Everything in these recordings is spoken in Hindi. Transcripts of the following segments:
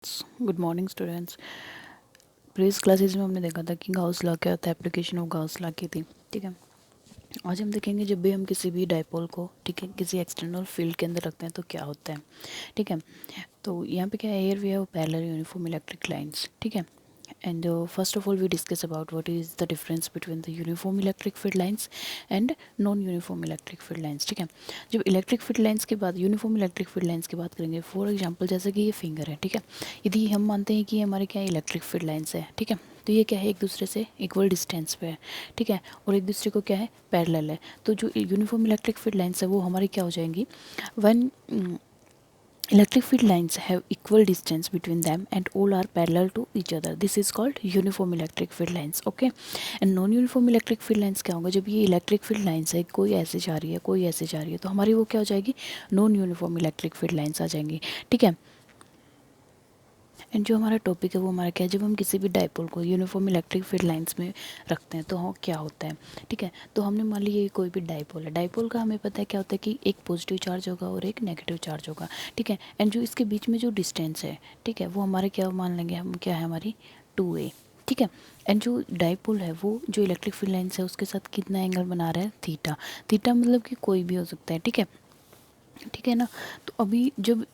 Good morning students. Previous classes में हमने देखा था कि गाउस लॉ क्या होता है, एप्लीकेशन ऑफ गाउस लॉ की थी। ठीक है, आज हम देखेंगे जब भी हम किसी भी डाइपोल को, ठीक है, किसी एक्सटर्नल फील्ड के अंदर रखते हैं तो क्या होता है। ठीक है, तो यहाँ पे क्या है, here we have parallel uniform electric lines. ठीक है, and first of all we discuss about what is the difference between the uniform electric field lines and non uniform electric field lines। ठीक है, जब इलेक्ट्रिक फील्ड लाइंस के बाद यूनिफॉर्म इलेक्ट्रिक फील्ड लाइंस की बात करेंगे, फॉर एग्जांपल जैसे कि ये फिंगर है। ठीक है, यदि हम मानते हैं कि ये हमारे क्या इलेक्ट्रिक फील्ड लाइंस है। ठीक है, तो ये क्या है, एक दूसरे से इक्वल डिस्टेंस पे है। ठीक है, और एक दूसरे को क्या है, पैरेलल है। तो जो यूनिफॉर्म इलेक्ट्रिक फील्ड लाइंस है वो हमारी क्या हो जाएंगी, when electric field lines have equal distance between them and all are parallel to each other. This is called uniform electric field lines. Okay, and non uniform electric field lines क्या होगा, जब ये electric field lines है, कोई ऐसे जा रही है कोई ऐसे जा रही है, तो हमारी वो क्या हो जाएगी, non uniform electric field lines आ जाएंगी। ठीक है, एंड जो हमारा टॉपिक है वो हमारा क्या है, जब हम किसी भी डाइपोल को यूनिफॉर्म इलेक्ट्रिक फील्ड लाइंस में रखते हैं तो हाँ क्या होता है। ठीक है, तो हमने मान लिया ये कोई भी डाइपोल है, डाइपोल का हमें पता है क्या होता है कि एक पॉजिटिव चार्ज होगा और एक नेगेटिव चार्ज होगा। ठीक है, एंड जो इसके बीच में जो डिस्टेंस है, ठीक है, वो हमारे क्या मान लेंगे हम, क्या है हमारी 2a। ठीक है, एंड जो डाइपोल है वो जो इलेक्ट्रिक फील्ड लाइन्स है उसके साथ कितना एंगल बना रहा है, थीटा। थीटा मतलब कि कोई भी हो सकता है। ठीक है, ठीक है ना। तो अभी जब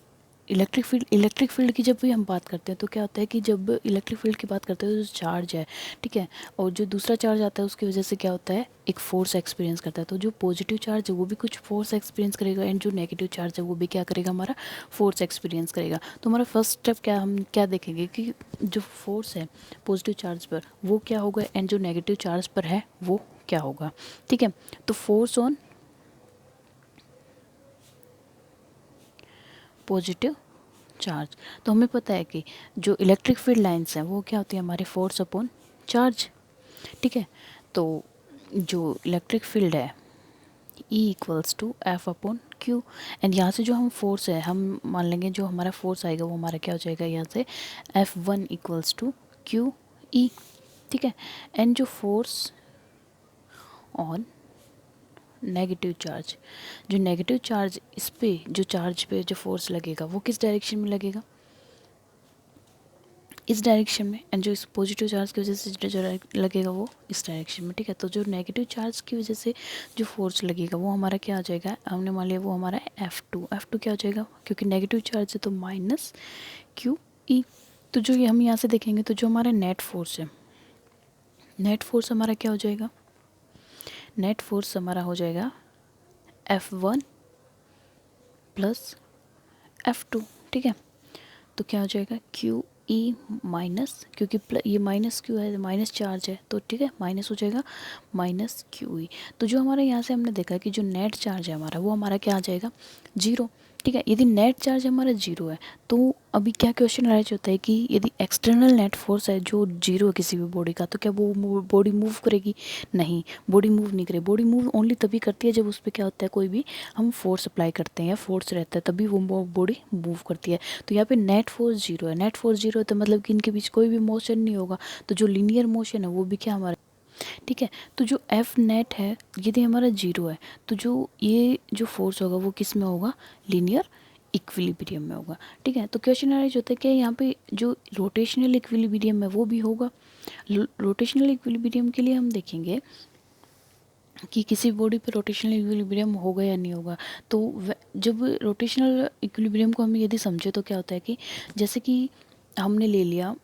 इलेक्ट्रिक फील्ड की जब भी हम बात करते हैं तो क्या होता है कि जब इलेक्ट्रिक फील्ड की बात करते हैं तो जो चार्ज है, ठीक है, और जो दूसरा चार्ज आता है उसकी वजह से क्या होता है, एक फोर्स एक्सपीरियंस करता है। तो जो पॉजिटिव चार्ज है वो भी कुछ फोर्स एक्सपीरियंस करेगा एंड जो नेगेटिव चार्ज है वो भी क्या करेगा, हमारा फोर्स एक्सपीरियंस करेगा। तो हमारा फर्स्ट स्टेप क्या, हम क्या देखेंगे कि जो फोर्स है पॉजिटिव चार्ज पर वो क्या होगा एंड जो नेगेटिव चार्ज पर है वो क्या होगा। ठीक है, तो फोर्स ऑन पॉजिटिव चार्ज, तो हमें पता है कि जो इलेक्ट्रिक फील्ड लाइंस हैं वो क्या होती है, हमारे फोर्स अपॉन चार्ज। ठीक है, तो जो इलेक्ट्रिक फील्ड है E equals to F upon Q, and यहाँ से जो हम फोर्स है हम मान लेंगे जो हमारा फोर्स आएगा वो हमारा क्या हो जाएगा, यहाँ से F1 equals to Q E. ठीक है, एंड जो फोर्स ऑन नेगेटिव चार्ज, जो नेगेटिव चार्ज इस पे जो चार्ज पे जो फोर्स लगेगा वो किस डायरेक्शन में लगेगा, इस डायरेक्शन में, एंड जो इस पॉजिटिव चार्ज की वजह से जो लगेगा वो इस डायरेक्शन में। ठीक है, तो जो नेगेटिव चार्ज की वजह से जो फोर्स लगेगा वो हमारा क्या आ जाएगा, हमने मान लिया वो हमारा F2 क्या हो जाएगा, क्योंकि नेगेटिव चार्ज है तो माइनस क्यू ई। तो जो ये हम यहाँ से देखेंगे तो जो हमारा नेट फोर्स है, नेट फोर्स हमारा क्या हो जाएगा, नेट फोर्स हमारा हो जाएगा F1 प्लस F2। ठीक है, तो क्या हो जाएगा, क्यू ई माइनस, क्योंकि ये माइनस क्यू है, माइनस चार्ज है तो ठीक है माइनस हो जाएगा माइनस क्यू ई। तो जो हमारे यहाँ से हमने देखा कि जो नेट चार्ज है हमारा वो हमारा क्या आ जाएगा, जीरो। ठीक है, यदि नेट चार्ज हमारा जीरो है तो अभी क्या क्वेश्चन राइज होता है कि यदि एक्सटर्नल नेट फोर्स है जो जीरो है किसी भी बॉडी का, तो क्या वो बॉडी मूव करेगी, नहीं बॉडी मूव नहीं करेगी। बॉडी मूव ओनली तभी करती है जब उस पर क्या होता है, कोई भी हम फोर्स अप्लाई करते हैं या फोर्स रहता है तभी वो बॉडी मूव करती है। तो यहाँ पे नेट फोर्स जीरो है, नेट फोर्स जीरो है तो मतलब कि इनके बीच कोई भी मोशन नहीं होगा, तो जो लीनियर मोशन है वो भी क्या हमारा। ठीक है, तो जो एफ नेट है यदि हमारा जीरो है तो जो ये जो फोर्स होगा वो किस में होगा, लीनियर इक्विलिब्रियम में होगा। ठीक है, तो क्वेश्चन राइज होता है कि यहाँ पे जो रोटेशनल इक्विलिब्रियम है वो भी होगा। रोटेशनल इक्विलिब्रियम के लिए हम देखेंगे कि किसी बॉडी पे रोटेशनल इक्विलिब्रियम होगा या नहीं होगा। तो जब रोटेशनल इक्विलिब्रियम को हम यदि समझे तो क्या होता है कि जैसे कि हमने ले लिया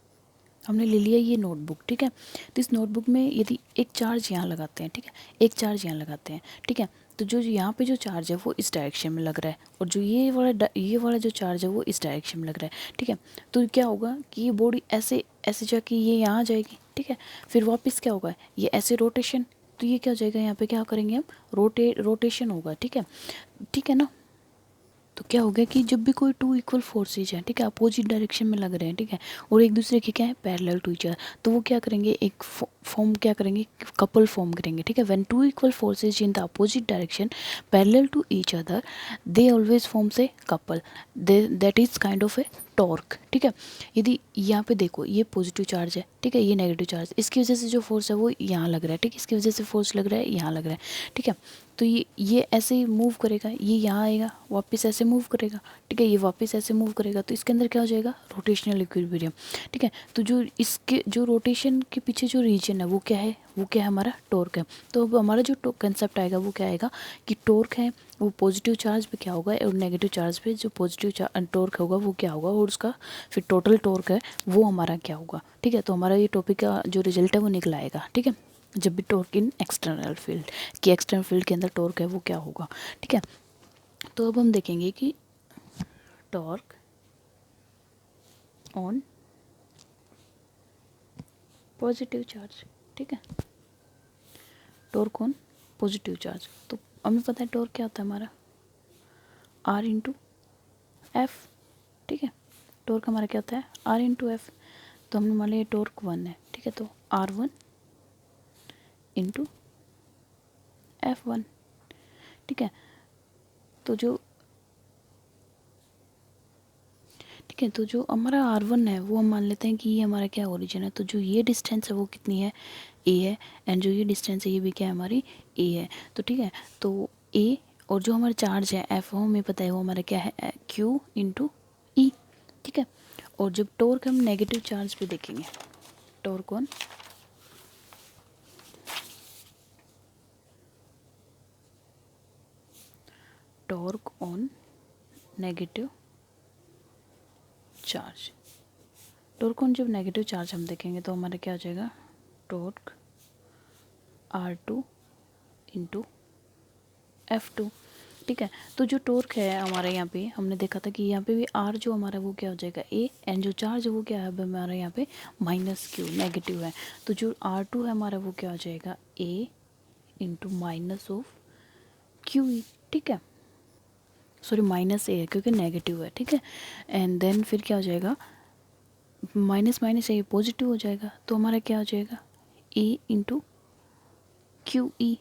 ये नोटबुक। ठीक है, तो इस नोटबुक में यदि एक चार्ज यहाँ लगाते हैं, ठीक है, एक चार्ज यहाँ लगाते हैं, ठीक है, तो जो यहाँ पे जो चार्ज है वो इस डायरेक्शन में लग रहा है और जो ये वाला जो चार्ज है वो इस डायरेक्शन में लग रहा है। ठीक है, तो क्या होगा कि ये बॉडी ऐसे ऐसे जाके ये यहाँ आ जाएगी। ठीक है, फिर वापस क्या होगा, ये ऐसे रोटेशन, तो ये क्या हो जाएगा, यहाँ पे क्या करेंगे हम, रोटेशन होगा। ठीक है, ठीक है ना। तो क्या हो गया कि जब भी कोई टू इक्वल फोर्सेज हैं, ठीक है, अपोजिट डायरेक्शन में लग रहे हैं, ठीक है, और एक दूसरे के क्या है, पैरेलल टू ईच अदर, तो वो क्या करेंगे, एक फॉर्म क्या करेंगे, कपल फॉर्म करेंगे। ठीक है, when two equal forces in the opposite direction parallel to each other they always forms a couple, that is kind of a torque. ठीक है, यदि यहाँ पे देखो ये पॉजिटिव चार्ज है, ठीक है, ये नेगेटिव चार्ज, इसकी वजह से जो फोर्स है वो यहाँ लग रहा है, ठीक है, इसकी वजह से फोर्स लग रहा है यहाँ लग रहा है। ठीक है, तो ये ऐसे ही मूव करेगा, ये यहाँ आएगा, वापस ऐसे मूव करेगा, ठीक है, ये वापस ऐसे मूव करेगा, तो इसके अंदर क्या हो जाएगा, रोटेशनल इक्विलिब्रियम, ठीक है। तो जो इसके जो रोटेशन के पीछे जो रीजन है वो क्या है, वो क्या है, हमारा टॉर्क है। तो अब हमारा जो कंसेप्ट आएगा वो क्या आएगा कि टॉर्क है वो पॉजिटिव चार्ज पे क्या होगा और नेगेटिव चार्ज पे जो पॉजिटिव टॉर्क होगा वो क्या होगा, और उसका फिर टोटल टॉर्क है वो हमारा क्या होगा, ठीक है। तो हमारा ये टॉपिक का जो रिजल्ट है वो निकल आएगा, ठीक है, जब भी टॉर्क इन एक्सटर्नल फील्ड, कि एक्सटर्नल फील्ड के अंदर टॉर्क है वो क्या होगा, ठीक है। तो अब हम देखेंगे कि टॉर्क ऑन पॉजिटिव चार्ज, ठीक है, टॉर्क ऑन पॉजिटिव चार्ज। तो हमें पता है टॉर्क क्या होता है हमारा, आर इंटू एफ, ठीक है, टॉर्क हमारा क्या होता है, आर इंटू एफ। तो हमने मान लिया टॉर्क 1 है, ठीक है, तो R1 इंटू F1, ठीक है। तो जो ठीक है, तो जो हमारा R1 है वो हम मान लेते हैं कि ये हमारा क्या ओरिजिन है। तो जो ये डिस्टेंस है वो कितनी है, A है, एंड जो ये डिस्टेंस है ये भी क्या है, हमारी A है। तो ठीक है, तो A और जो हमारा चार्ज है F, वो हमें पता है वो हमारा क्या है, Q इंटू E, ठीक है। और जब टॉर्क हम नेगेटिव चार्ज पे देखेंगे, torque on negative charge, torque on जब नेगेटिव चार्ज हम देखेंगे तो हमारा क्या हो जाएगा, टॉर्क R2 इंटू F2, ठीक है। तो जो टॉर्क है हमारे यहाँ पे हमने देखा था कि यहाँ पे भी R जो हमारा वो क्या हो जाएगा A, एंड जो चार्ज है वो क्या है अब हमारा यहाँ पे -Q नेगेटिव है। तो जो R2 है हमारा वो क्या हो जाएगा, A into minus of QE, ठीक है, सॉरी माइनस A है क्योंकि नेगेटिव है, ठीक है। एंड देन फिर क्या हो जाएगा, माइनस माइनस ए पॉजिटिव हो जाएगा, तो हमारा क्या हो जाएगा, A इंटू QE,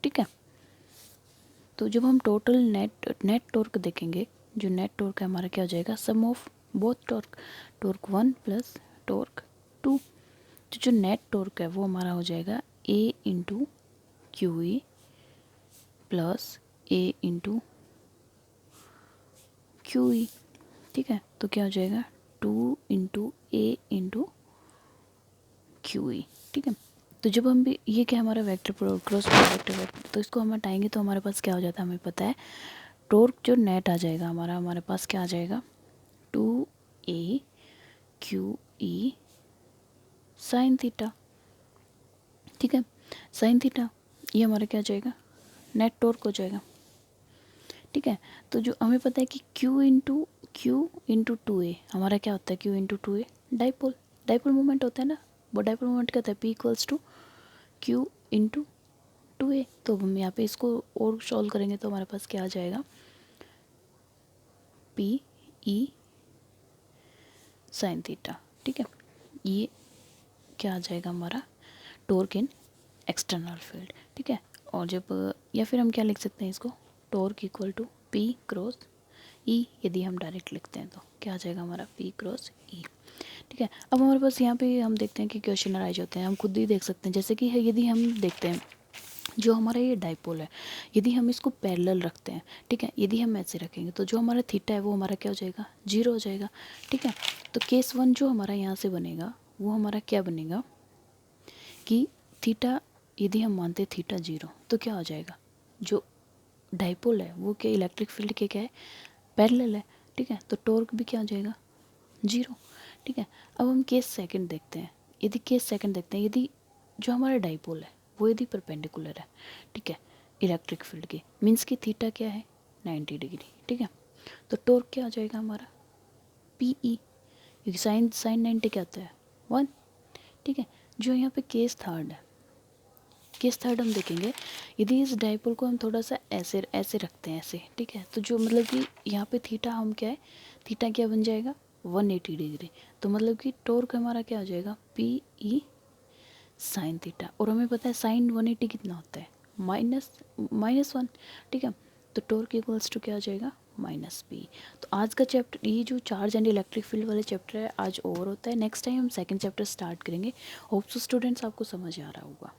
ठीक है। तो जब हम टोटल नेट टॉर्क देखेंगे, जो नेट टॉर्क है हमारा क्या हो जाएगा, sum of both torque, torque 1 plus torque 2। तो जो नेट टॉर्क है वो हमारा हो जाएगा A into QE plus A into QE, ठीक है। तो क्या हो जाएगा, 2 इंटू A इंटू QE, ठीक है। तो जब हम भी ये क्या हमारा वेक्टर क्रॉस प्रोडक्ट है, तो इसको हम हटाएंगे तो हमारे पास क्या हो जाता है, हमें पता है टॉर्क जो नेट आ जाएगा हमारे पास क्या आ जाएगा, 2A QE साइन थीटा, ठीक है, साइन थीटा ये हमारा क्या आ जाएगा, नेट टॉर्क हो जाएगा, ठीक है। तो जो हमें पता है कि Q इंटू 2A हमारा क्या होता है, Q into 2A dipole, dipole moment होता है ना, वो डाइपोल मोमेंट क्या होता है, P equals to Q into 2A। तो हम यहाँ पे इसको और सॉल्व करेंगे तो हमारे पास क्या आ जाएगा, PE साइन थीटा, ठीक है। ये क्या आ जाएगा हमारा, टॉर्क इन एक्सटर्नल फील्ड, ठीक है। और जब या फिर हम क्या लिख सकते हैं इसको, torque equal to P cross E, यदि हम डायरेक्ट लिखते हैं तो क्या आ जाएगा हमारा, P क्रॉस E, ठीक है। अब हमारे पास यहाँ पे हम देखते हैं कि क्वेश्चन अराइज होते हैं, हम खुद ही देख सकते हैं, जैसे कि यदि हम देखते हैं जो हमारा ये डाइपोल है, यदि हम इसको पैरेलल रखते हैं, ठीक है, यदि हम ऐसे रखेंगे तो जो हमारा थीटा है वो हमारा क्या हो जाएगा, 0 हो जाएगा, ठीक है। तो केस 1 जो हमारा यहाँ से बनेगा वो हमारा क्या बनेगा कि थीटा, यदि हम मानते हैं थीटा 0 तो क्या हो जाएगा, जो डाइपोल है वो क्या इलेक्ट्रिक फील्ड के क्या है, पैरेलल है, ठीक है। तो टॉर्क भी क्या हो जाएगा, 0, ठीक है। अब हम केस सेकंड देखते हैं, यदि जो हमारा डाइपोल है वो यदि परपेंडिकुलर है, ठीक है, इलेक्ट्रिक फील्ड के, मीन्स कि थीटा क्या है, 90 डिग्री, ठीक है। तो टॉर्क क्या हो जाएगा हमारा, PE, क्योंकि साइन साइन 90 क्या होता है, 1, ठीक है। जो यहाँ पे केस थर्ड है, केस थर्ड हम देखेंगे, यदि इस डाइपोल को हम थोड़ा सा ऐसे ऐसे रखते हैं ऐसे, ठीक है, तो जो मतलब कि यहाँ पे थीटा हम क्या है, थीटा क्या बन जाएगा, 180 डिग्री। तो मतलब कि टॉर्क हमारा क्या हो जाएगा, PE साइन थीटा, और हमें पता है साइन 180 कितना होता है, -1, ठीक है। तो टॉर्क इक्वल्स टू क्या हो जाएगा, -P। तो आज का चैप्टर, ये जो चार्ज एंड इलेक्ट्रिक फील्ड वाले चैप्टर है आज ओवर होता है, नेक्स्ट टाइम हम सेकंड चैप्टर स्टार्ट करेंगे। होप सो स्टूडेंट्स आपको समझ आ रहा होगा।